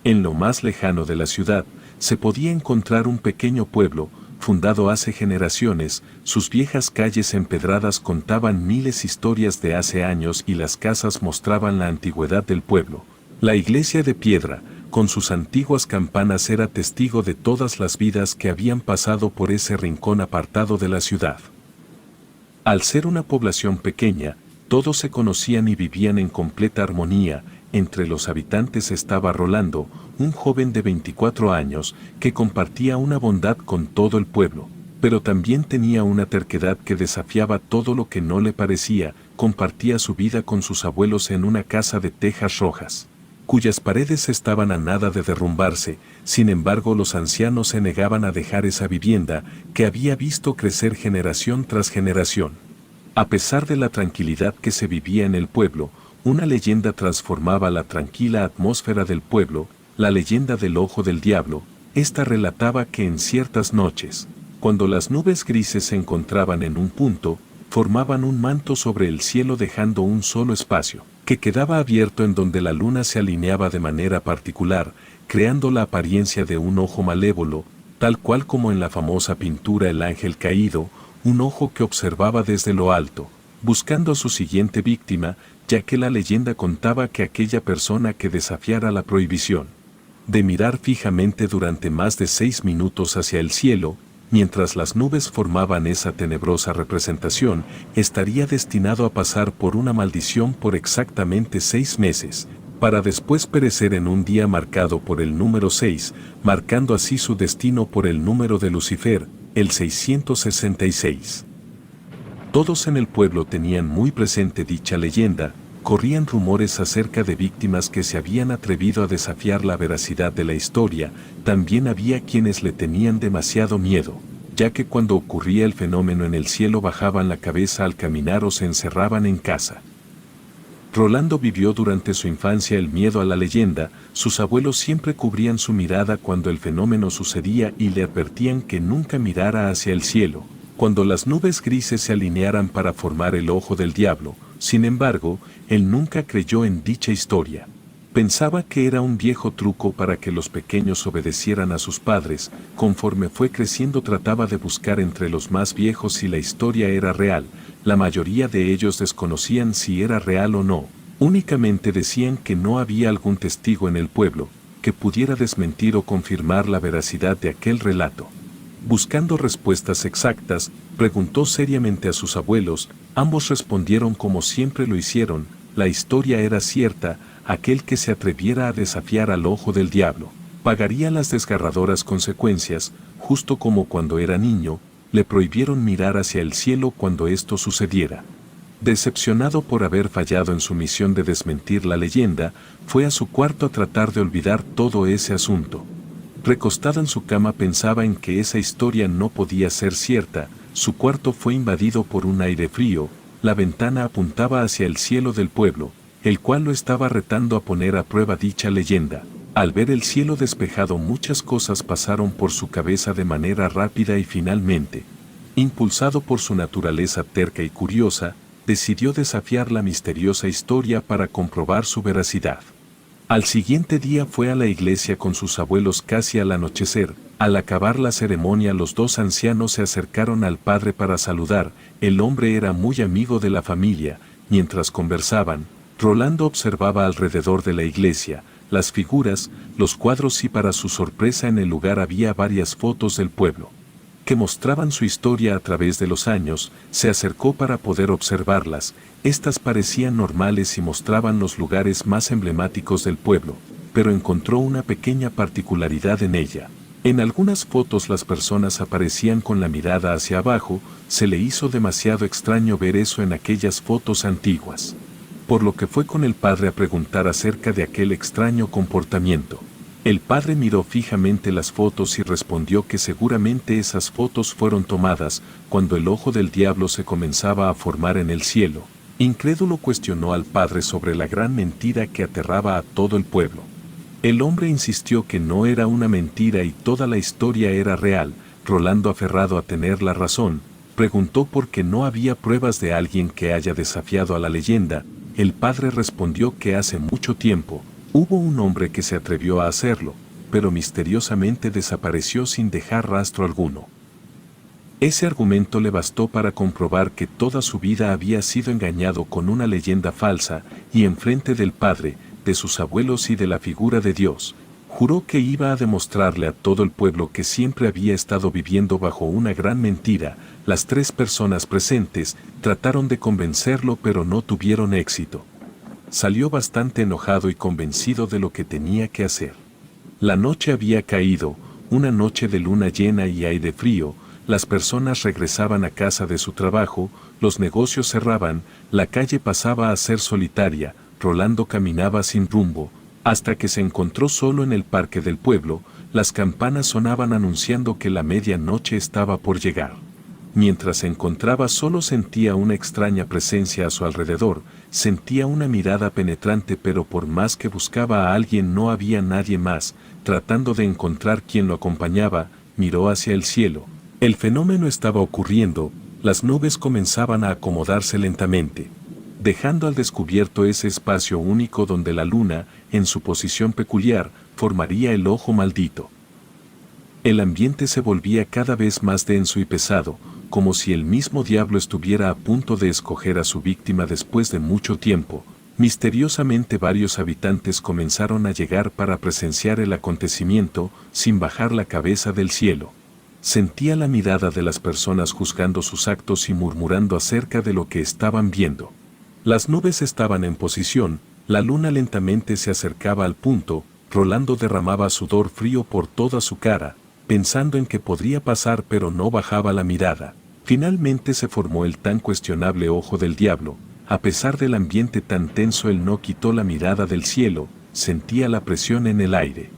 En lo más lejano de la ciudad, se podía encontrar un pequeño pueblo, fundado hace generaciones. Sus viejas calles empedradas contaban miles historias de hace años y las casas mostraban la antigüedad del pueblo. La iglesia de piedra, con sus antiguas campanas, era testigo de todas las vidas que habían pasado por ese rincón apartado de la ciudad. Al ser una población pequeña, todos se conocían y vivían en completa armonía. Entre los habitantes estaba Rolando, un joven de 24 años, que compartía una bondad con todo el pueblo, pero también tenía una terquedad que desafiaba todo lo que no le parecía. Compartía su vida con sus abuelos en una casa de tejas rojas, cuyas paredes estaban a nada de derrumbarse. Sin embargo, los ancianos se negaban a dejar esa vivienda que había visto crecer generación tras generación. A pesar de la tranquilidad que se vivía en el pueblo, una leyenda transformaba la tranquila atmósfera del pueblo, la leyenda del ojo del diablo. Esta relataba que en ciertas noches, cuando las nubes grises se encontraban en un punto, formaban un manto sobre el cielo dejando un solo espacio, que quedaba abierto en donde la luna se alineaba de manera particular, creando la apariencia de un ojo malévolo, tal cual como en la famosa pintura El Ángel Caído, un ojo que observaba desde lo alto, buscando a su siguiente víctima, ya que la leyenda contaba que aquella persona que desafiara la prohibición de mirar fijamente durante más de 6 minutos hacia el cielo, mientras las nubes formaban esa tenebrosa representación, estaría destinado a pasar por una maldición por exactamente 6 meses, para después perecer en un día marcado por el número 6, marcando así su destino por el número de Lucifer, el 666. Todos en el pueblo tenían muy presente dicha leyenda. Corrían rumores acerca de víctimas que se habían atrevido a desafiar la veracidad de la historia. También había quienes le tenían demasiado miedo, ya que cuando ocurría el fenómeno en el cielo bajaban la cabeza al caminar o se encerraban en casa. Rolando vivió durante su infancia el miedo a la leyenda. Sus abuelos siempre cubrían su mirada cuando el fenómeno sucedía y le advertían que nunca mirara hacia el cielo, cuando las nubes grises se alinearan para formar el ojo del diablo. Sin embargo, él nunca creyó en dicha historia. Pensaba que era un viejo truco para que los pequeños obedecieran a sus padres. Conforme fue creciendo trataba de buscar entre los más viejos si la historia era real. La mayoría de ellos desconocían si era real o no. Únicamente decían que no había algún testigo en el pueblo que pudiera desmentir o confirmar la veracidad de aquel relato. Buscando respuestas exactas, preguntó seriamente a sus abuelos. Ambos respondieron como siempre lo hicieron: la historia era cierta. Aquel que se atreviera a desafiar al ojo del diablo pagaría las desgarradoras consecuencias. Justo como cuando era niño, le prohibieron mirar hacia el cielo cuando esto sucediera. Decepcionado por haber fallado en su misión de desmentir la leyenda, fue a su cuarto a tratar de olvidar todo ese asunto. Recostada en su cama pensaba en que esa historia no podía ser cierta. Su cuarto fue invadido por un aire frío. La ventana apuntaba hacia el cielo del pueblo, el cual lo estaba retando a poner a prueba dicha leyenda. Al ver el cielo despejado, muchas cosas pasaron por su cabeza de manera rápida y finalmente, impulsado por su naturaleza terca y curiosa, decidió desafiar la misteriosa historia para comprobar su veracidad. Al siguiente día fue a la iglesia con sus abuelos casi al anochecer. Al acabar la ceremonia, los dos ancianos se acercaron al padre para saludar. El hombre era muy amigo de la familia. Mientras conversaban, Rolando observaba alrededor de la iglesia las figuras, los cuadros y para su sorpresa en el lugar había varias fotos del pueblo que mostraban su historia a través de los años. Se acercó para poder observarlas. Estas parecían normales y mostraban los lugares más emblemáticos del pueblo, pero encontró una pequeña particularidad en ella. En algunas fotos las personas aparecían con la mirada hacia abajo. Se le hizo demasiado extraño ver eso en aquellas fotos antiguas, por lo que fue con el padre a preguntar acerca de aquel extraño comportamiento. El padre miró fijamente las fotos y respondió que seguramente esas fotos fueron tomadas cuando el ojo del diablo se comenzaba a formar en el cielo. Incrédulo cuestionó al padre sobre la gran mentira que aterraba a todo el pueblo. El hombre insistió que no era una mentira y toda la historia era real. Rolando, aferrado a tener la razón, preguntó por qué no había pruebas de alguien que haya desafiado a la leyenda. El padre respondió que hace mucho tiempo, Hubo un hombre que se atrevió a hacerlo, pero misteriosamente desapareció sin dejar rastro alguno. Ese argumento le bastó para comprobar que toda su vida había sido engañado con una leyenda falsa, y enfrente del Padre, de sus abuelos y de la figura de Dios, juró que iba a demostrarle a todo el pueblo que siempre había estado viviendo bajo una gran mentira. Las 3 personas presentes trataron de convencerlo, pero no tuvieron éxito. Salió bastante enojado y convencido de lo que tenía que hacer. La noche había caído, una noche de luna llena y aire frío. Las personas regresaban a casa de su trabajo, los negocios cerraban, la calle pasaba a ser solitaria. Rolando caminaba sin rumbo, hasta que se encontró solo en el parque del pueblo. Las campanas sonaban anunciando que la medianoche estaba por llegar. Mientras se encontraba solo sentía una extraña presencia a su alrededor, sentía una mirada penetrante, pero por más que buscaba a alguien no había nadie más. Tratando de encontrar quien lo acompañaba, miró hacia el cielo. El fenómeno estaba ocurriendo, las nubes comenzaban a acomodarse lentamente, dejando al descubierto ese espacio único donde la luna, en su posición peculiar, formaría el ojo maldito. El ambiente se volvía cada vez más denso y pesado, como si el mismo diablo estuviera a punto de escoger a su víctima después de mucho tiempo. Misteriosamente varios habitantes comenzaron a llegar para presenciar el acontecimiento, sin bajar la cabeza del cielo. Sentía la mirada de las personas juzgando sus actos y murmurando acerca de lo que estaban viendo. Las nubes estaban en posición, la luna lentamente se acercaba al punto. Rolando derramaba sudor frío por toda su cara, pensando en qué podría pasar, pero no bajaba la mirada. Finalmente se formó el tan cuestionable ojo del diablo. A pesar del ambiente tan tenso, él no quitó la mirada del cielo, sentía la presión en el aire.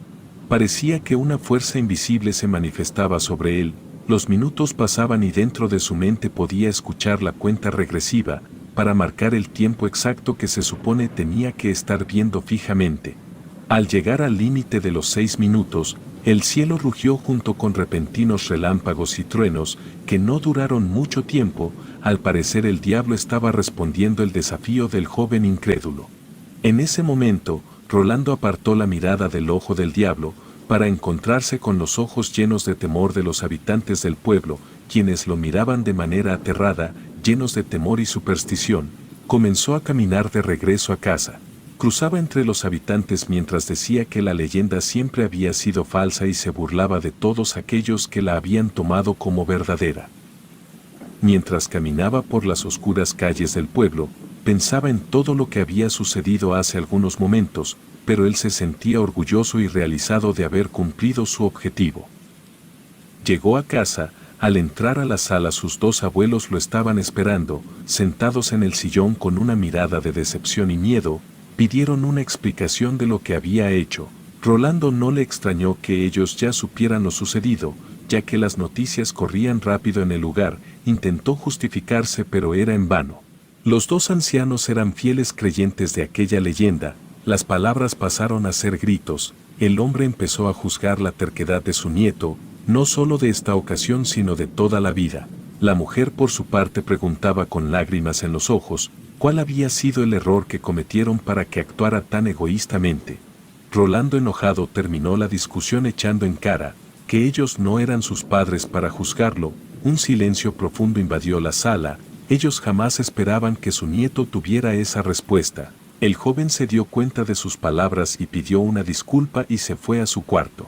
Parecía que una fuerza invisible se manifestaba sobre él. Los minutos pasaban y dentro de su mente podía escuchar la cuenta regresiva, para marcar el tiempo exacto que se supone tenía que estar viendo fijamente. Al llegar al límite de los 6 minutos, el cielo rugió junto con repentinos relámpagos y truenos, que no duraron mucho tiempo. Al parecer el diablo estaba respondiendo el desafío del joven incrédulo. En ese momento, Rolando apartó la mirada del ojo del diablo, para encontrarse con los ojos llenos de temor de los habitantes del pueblo, quienes lo miraban de manera aterrada, llenos de temor y superstición. Comenzó a caminar de regreso a casa. Cruzaba entre los habitantes mientras decía que la leyenda siempre había sido falsa y se burlaba de todos aquellos que la habían tomado como verdadera. Mientras caminaba por las oscuras calles del pueblo, pensaba en todo lo que había sucedido hace algunos momentos, pero él se sentía orgulloso y realizado de haber cumplido su objetivo. Llegó a casa. Al entrar a la sala, sus 2 abuelos lo estaban esperando, sentados en el sillón con una mirada de decepción y miedo. Pidieron una explicación de lo que había hecho. Rolando no le extrañó que ellos ya supieran lo sucedido, ya que las noticias corrían rápido en el lugar. Intentó justificarse, pero era en vano. Los 2 ancianos eran fieles creyentes de aquella leyenda. Las palabras pasaron a ser gritos. El hombre empezó a juzgar la terquedad de su nieto, no solo de esta ocasión sino de toda la vida. La mujer por su parte preguntaba con lágrimas en los ojos, ¿cuál había sido el error que cometieron para que actuara tan egoístamente? Rolando, enojado, terminó la discusión echando en cara que ellos no eran sus padres para juzgarlo. Un silencio profundo invadió la sala. Ellos jamás esperaban que su nieto tuviera esa respuesta. El joven se dio cuenta de sus palabras y pidió una disculpa y se fue a su cuarto.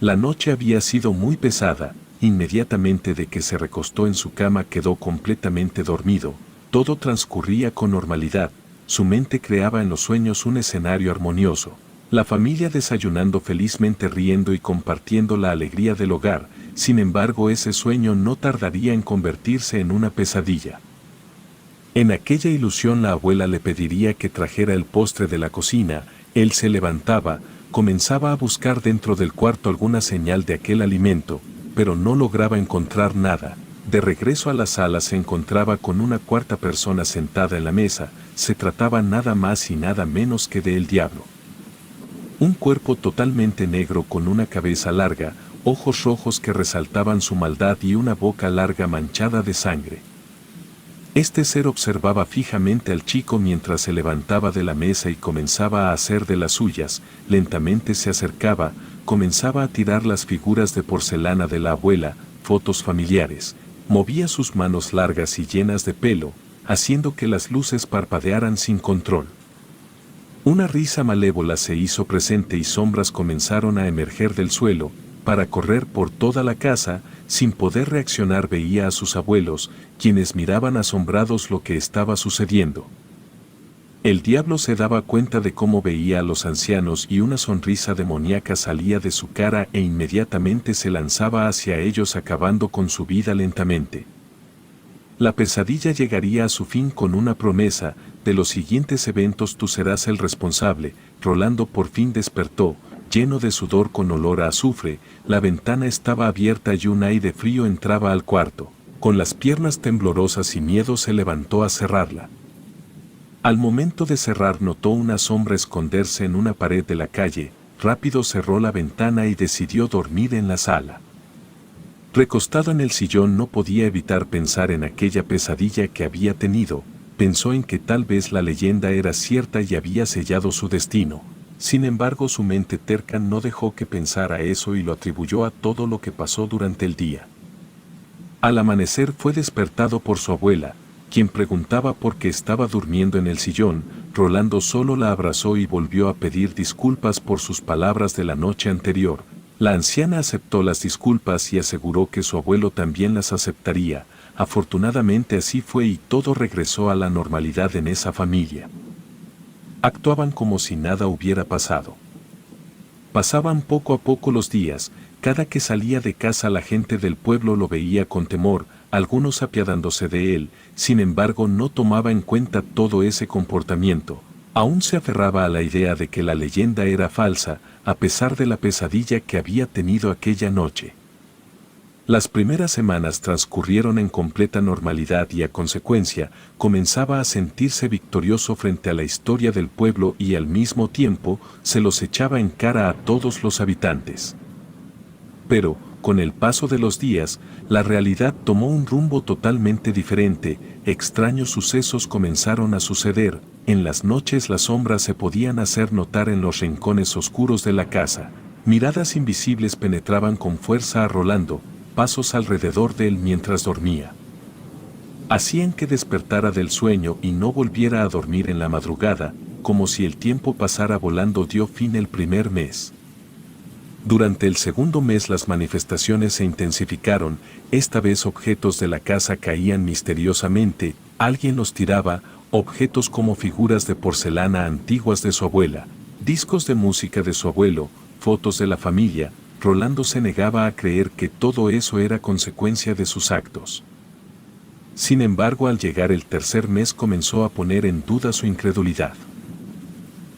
La noche había sido muy pesada. Inmediatamente de que se recostó en su cama quedó completamente dormido. Todo transcurría con normalidad. Su mente creaba en los sueños un escenario armonioso. La familia desayunando felizmente, riendo y compartiendo la alegría del hogar. Sin embargo, ese sueño no tardaría en convertirse en una pesadilla. En aquella ilusión la abuela le pediría que trajera el postre de la cocina. Él se levantaba, comenzaba a buscar dentro del cuarto alguna señal de aquel alimento, pero no lograba encontrar nada. De regreso a la sala se encontraba con una 4ª persona sentada en la mesa. Se trataba nada más y nada menos que de el diablo. Un cuerpo totalmente negro con una cabeza larga, ojos rojos que resaltaban su maldad y una boca larga manchada de sangre. Este ser observaba fijamente al chico mientras se levantaba de la mesa y comenzaba a hacer de las suyas, lentamente se acercaba, comenzaba a tirar las figuras de porcelana de la abuela, fotos familiares, movía sus manos largas y llenas de pelo, haciendo que las luces parpadearan sin control. Una risa malévola se hizo presente y sombras comenzaron a emerger del suelo, para correr por toda la casa. Sin poder reaccionar veía a sus abuelos, quienes miraban asombrados lo que estaba sucediendo. El diablo se daba cuenta de cómo veía a los ancianos y una sonrisa demoníaca salía de su cara e inmediatamente se lanzaba hacia ellos acabando con su vida lentamente. La pesadilla llegaría a su fin con una promesa: de los siguientes eventos tú serás el responsable. Rolando por fin despertó, lleno de sudor con olor a azufre, la ventana estaba abierta y un aire frío entraba al cuarto. Con las piernas temblorosas y miedo se levantó a cerrarla. Al momento de cerrar notó una sombra esconderse en una pared de la calle, rápido cerró la ventana y decidió dormir en la sala. Recostado en el sillón no podía evitar pensar en aquella pesadilla que había tenido, pensó en que tal vez la leyenda era cierta y había sellado su destino. Sin embargo, su mente terca no dejó que pensara eso y lo atribuyó a todo lo que pasó durante el día. Al amanecer fue despertado por su abuela, quien preguntaba por qué estaba durmiendo en el sillón. Rolando solo la abrazó y volvió a pedir disculpas por sus palabras de la noche anterior. La anciana aceptó las disculpas y aseguró que su abuelo también las aceptaría. Afortunadamente así fue y todo regresó a la normalidad en esa familia. Actuaban como si nada hubiera pasado. Pasaban poco a poco los días, cada que salía de casa la gente del pueblo lo veía con temor, algunos apiadándose de él. Sin embargo no tomaba en cuenta todo ese comportamiento, aún se aferraba a la idea de que la leyenda era falsa, a pesar de la pesadilla que había tenido aquella noche. Las primeras semanas transcurrieron en completa normalidad y a consecuencia, comenzaba a sentirse victorioso frente a la historia del pueblo y al mismo tiempo, se los echaba en cara a todos los habitantes. Pero, con el paso de los días, la realidad tomó un rumbo totalmente diferente, extraños sucesos comenzaron a suceder, en las noches las sombras se podían hacer notar en los rincones oscuros de la casa, miradas invisibles penetraban con fuerza a Rolando, pasos alrededor de él mientras dormía. Hacían que despertara del sueño y no volviera a dormir en la madrugada, como si el tiempo pasara volando. Dio fin el primer mes. Durante el segundo mes las manifestaciones se intensificaron, esta vez objetos de la casa caían misteriosamente, alguien los tiraba, objetos como figuras de porcelana antiguas de su abuela, discos de música de su abuelo, fotos de la familia. Rolando se negaba a creer que todo eso era consecuencia de sus actos. Sin embargo, al llegar el tercer mes comenzó a poner en duda su incredulidad.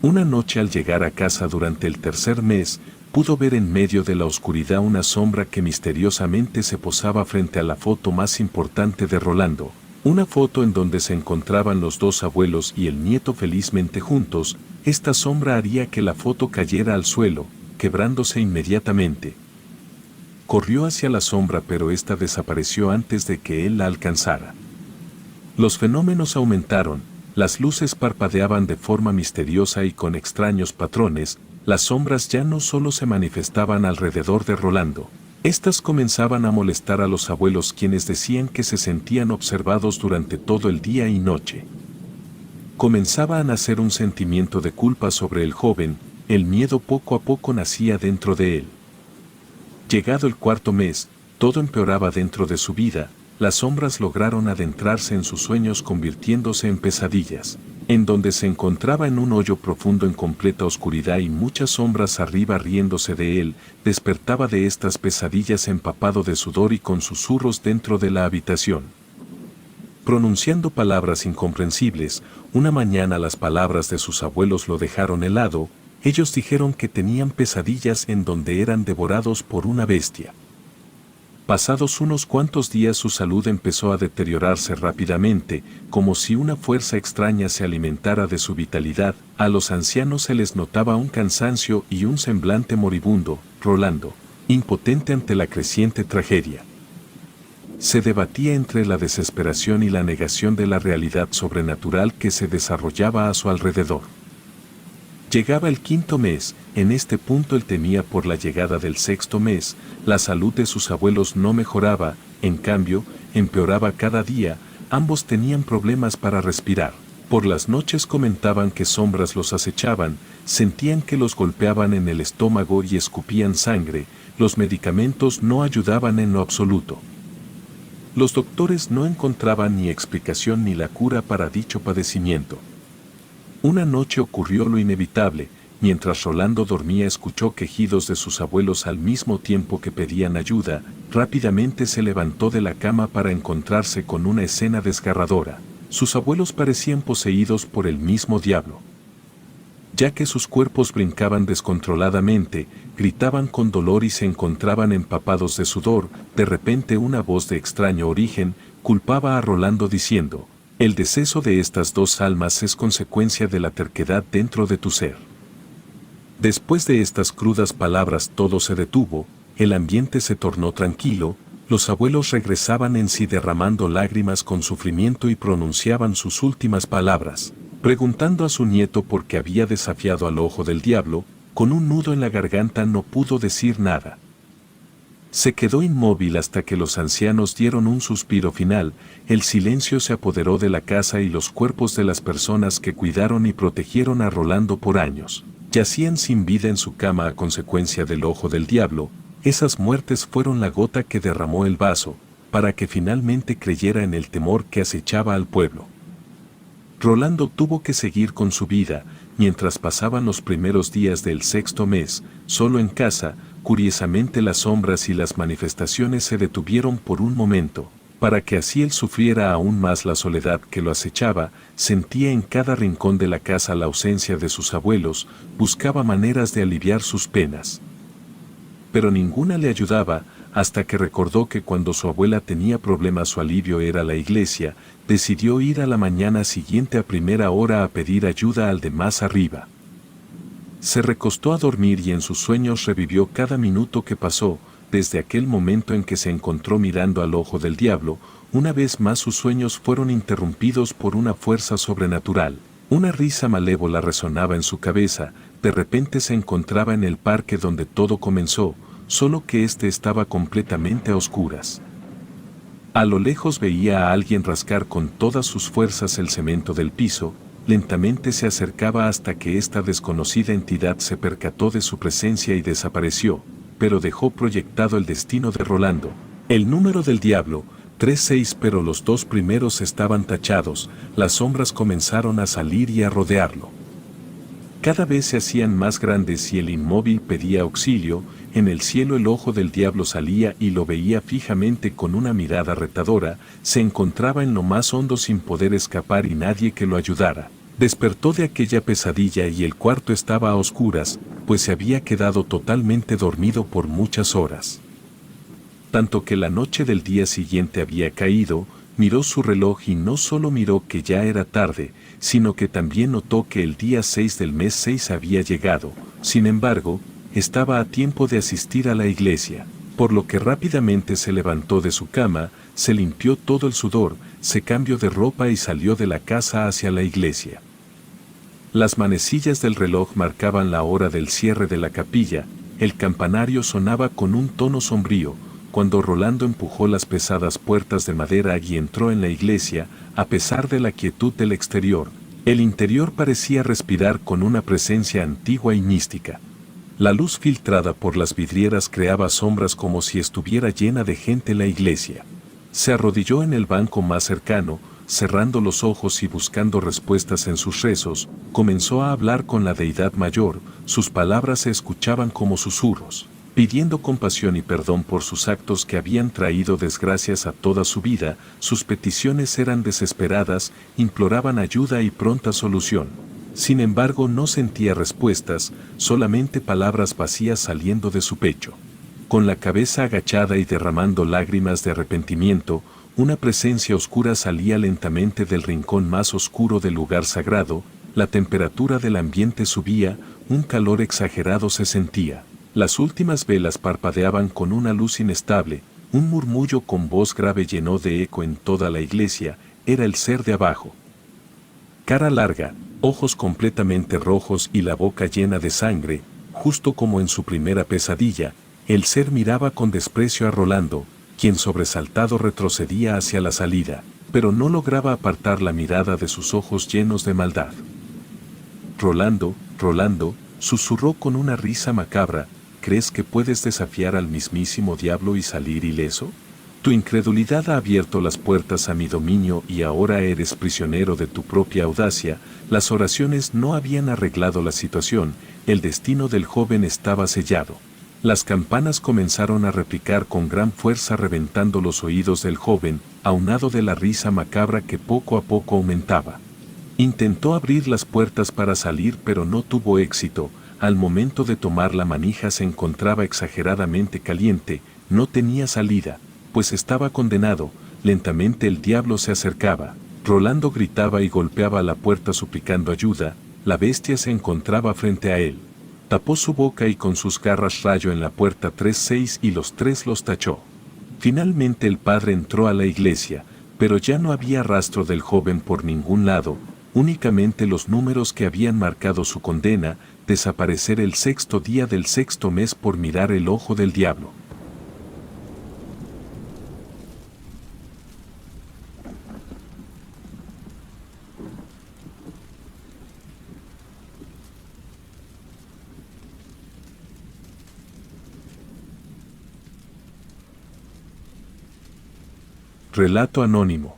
Una noche al llegar a casa durante el tercer mes, pudo ver en medio de la oscuridad una sombra que misteriosamente se posaba frente a la foto más importante de Rolando, una foto en donde se encontraban los dos abuelos y el nieto felizmente juntos. Esta sombra haría que la foto cayera al suelo, quebrándose inmediatamente. Corrió hacia la sombra pero ésta desapareció antes de que él la alcanzara. Los fenómenos aumentaron, las luces parpadeaban de forma misteriosa y con extraños patrones, las sombras ya no solo se manifestaban alrededor de Rolando, estas comenzaban a molestar a los abuelos quienes decían que se sentían observados durante todo el día y noche. Comenzaba a nacer un sentimiento de culpa sobre el joven, el miedo poco a poco nacía dentro de él. Llegado el cuarto mes, todo empeoraba dentro de su vida, las sombras lograron adentrarse en sus sueños convirtiéndose en pesadillas, en donde se encontraba en un hoyo profundo en completa oscuridad y muchas sombras arriba riéndose de él, despertaba de estas pesadillas empapado de sudor y con susurros dentro de la habitación. Pronunciando palabras incomprensibles, una mañana las palabras de sus abuelos lo dejaron helado. Ellos dijeron que tenían pesadillas en donde eran devorados por una bestia. Pasados unos cuantos días su salud empezó a deteriorarse rápidamente, como si una fuerza extraña se alimentara de su vitalidad. A los ancianos se les notaba un cansancio y un semblante moribundo. Rolando, impotente ante la creciente tragedia, Se debatía entre la desesperación y la negación de la realidad sobrenatural que se desarrollaba a su alrededor. Llegaba el quinto mes, en este punto él temía por la llegada del sexto mes, la salud de sus abuelos no mejoraba, en cambio, empeoraba cada día, ambos tenían problemas para respirar. Por las noches comentaban que sombras los acechaban, sentían que los golpeaban en el estómago y escupían sangre, los medicamentos no ayudaban en lo absoluto. Los doctores no encontraban ni explicación ni la cura para dicho padecimiento. Una noche ocurrió lo inevitable, mientras Rolando dormía escuchó quejidos de sus abuelos al mismo tiempo que pedían ayuda, rápidamente se levantó de la cama para encontrarse con una escena desgarradora. Sus abuelos parecían poseídos por el mismo diablo. Ya que sus cuerpos brincaban descontroladamente, gritaban con dolor y se encontraban empapados de sudor, de repente una voz de extraño origen culpaba a Rolando diciendo: el deceso de estas dos almas es consecuencia de la terquedad dentro de tu ser. Después de estas crudas palabras todo se detuvo, el ambiente se tornó tranquilo, los abuelos regresaban en sí derramando lágrimas con sufrimiento y pronunciaban sus últimas palabras, preguntando a su nieto por qué había desafiado al ojo del diablo. Con un nudo en la garganta no pudo decir nada. Se quedó inmóvil hasta que los ancianos dieron un suspiro final, el silencio se apoderó de la casa y los cuerpos de las personas que cuidaron y protegieron a Rolando por años yacían sin vida en su cama a consecuencia del ojo del diablo. Esas muertes fueron la gota que derramó el vaso, para que finalmente creyera en el temor que acechaba al pueblo. Rolando tuvo que seguir con su vida, mientras pasaban los primeros días del sexto mes, solo en casa. Curiosamente las sombras y las manifestaciones se detuvieron por un momento, para que así él sufriera aún más la soledad que lo acechaba. Sentía en cada rincón de la casa la ausencia de sus abuelos, buscaba maneras de aliviar sus penas. Pero ninguna le ayudaba, hasta que recordó que cuando su abuela tenía problemas su alivio era la iglesia. Decidió ir a la mañana siguiente a primera hora a pedir ayuda al de más arriba. Se recostó a dormir y en sus sueños revivió cada minuto que pasó, desde aquel momento en que se encontró mirando al ojo del diablo. Una vez más sus sueños fueron interrumpidos por una fuerza sobrenatural. Una risa malévola resonaba en su cabeza. De repente se encontraba en el parque donde todo comenzó, solo que éste estaba completamente a oscuras. A lo lejos veía a alguien rascar con todas sus fuerzas el cemento del piso. Lentamente se acercaba hasta que esta desconocida entidad se percató de su presencia y desapareció, pero dejó proyectado el destino de Rolando. El número del diablo, 36, pero los dos primeros estaban tachados. Las sombras comenzaron a salir y a rodearlo. Cada vez se hacían más grandes y el inmóvil pedía auxilio. En el cielo el ojo del diablo salía y lo veía fijamente con una mirada retadora. Se encontraba en lo más hondo sin poder escapar y nadie que lo ayudara. Despertó de aquella pesadilla y el cuarto estaba a oscuras, pues se había quedado totalmente dormido por muchas horas. Tanto que la noche del día siguiente había caído. Miró su reloj y no solo miró que ya era tarde, sino que también notó que el día 6 del mes 6 había llegado. Sin embargo, estaba a tiempo de asistir a la iglesia, por lo que rápidamente se levantó de su cama, se limpió todo el sudor, se cambió de ropa y salió de la casa hacia la iglesia. Las manecillas del reloj marcaban la hora del cierre de la capilla. El campanario sonaba con un tono sombrío. Cuando Rolando empujó las pesadas puertas de madera y entró en la iglesia, a pesar de la quietud del exterior, el interior parecía respirar con una presencia antigua y mística. La luz filtrada por las vidrieras creaba sombras como si estuviera llena de gente la iglesia. Se arrodilló en el banco más cercano, cerrando los ojos y buscando respuestas en sus rezos. Comenzó a hablar con la deidad mayor. Sus palabras se escuchaban como susurros, pidiendo compasión y perdón por sus actos que habían traído desgracias a toda su vida. Sus peticiones eran desesperadas, imploraban ayuda y pronta solución. Sin embargo, no sentía respuestas, solamente palabras vacías saliendo de su pecho. Con la cabeza agachada y derramando lágrimas de arrepentimiento, una presencia oscura salía lentamente del rincón más oscuro del lugar sagrado. La temperatura del ambiente subía, un calor exagerado se sentía. Las últimas velas parpadeaban con una luz inestable. Un murmullo con voz grave llenó de eco en toda la iglesia, era el ser de abajo. Cara larga, ojos completamente rojos y la boca llena de sangre, justo como en su primera pesadilla, el ser miraba con desprecio a Rolando, quien sobresaltado retrocedía hacia la salida, pero no lograba apartar la mirada de sus ojos llenos de maldad. Rolando, Rolando, susurró con una risa macabra, ¿crees que puedes desafiar al mismísimo diablo y salir ileso? Tu incredulidad ha abierto las puertas a mi dominio y ahora eres prisionero de tu propia audacia. Las oraciones no habían arreglado la situación, el destino del joven estaba sellado. Las campanas comenzaron a repicar con gran fuerza reventando los oídos del joven, aunado de la risa macabra que poco a poco aumentaba. Intentó abrir las puertas para salir pero no tuvo éxito, al momento de tomar la manija se encontraba exageradamente caliente, no tenía salida, pues estaba condenado. Lentamente el diablo se acercaba. Rolando gritaba y golpeaba la puerta suplicando ayuda, la bestia se encontraba frente a él. Tapó su boca y con sus garras rayó en la puerta 3-6 y los tres los tachó. Finalmente el padre entró a la iglesia, pero ya no había rastro del joven por ningún lado, únicamente los números que habían marcado su condena, desaparecer el 6.º día del 6.º mes por mirar el ojo del diablo. Relato anónimo.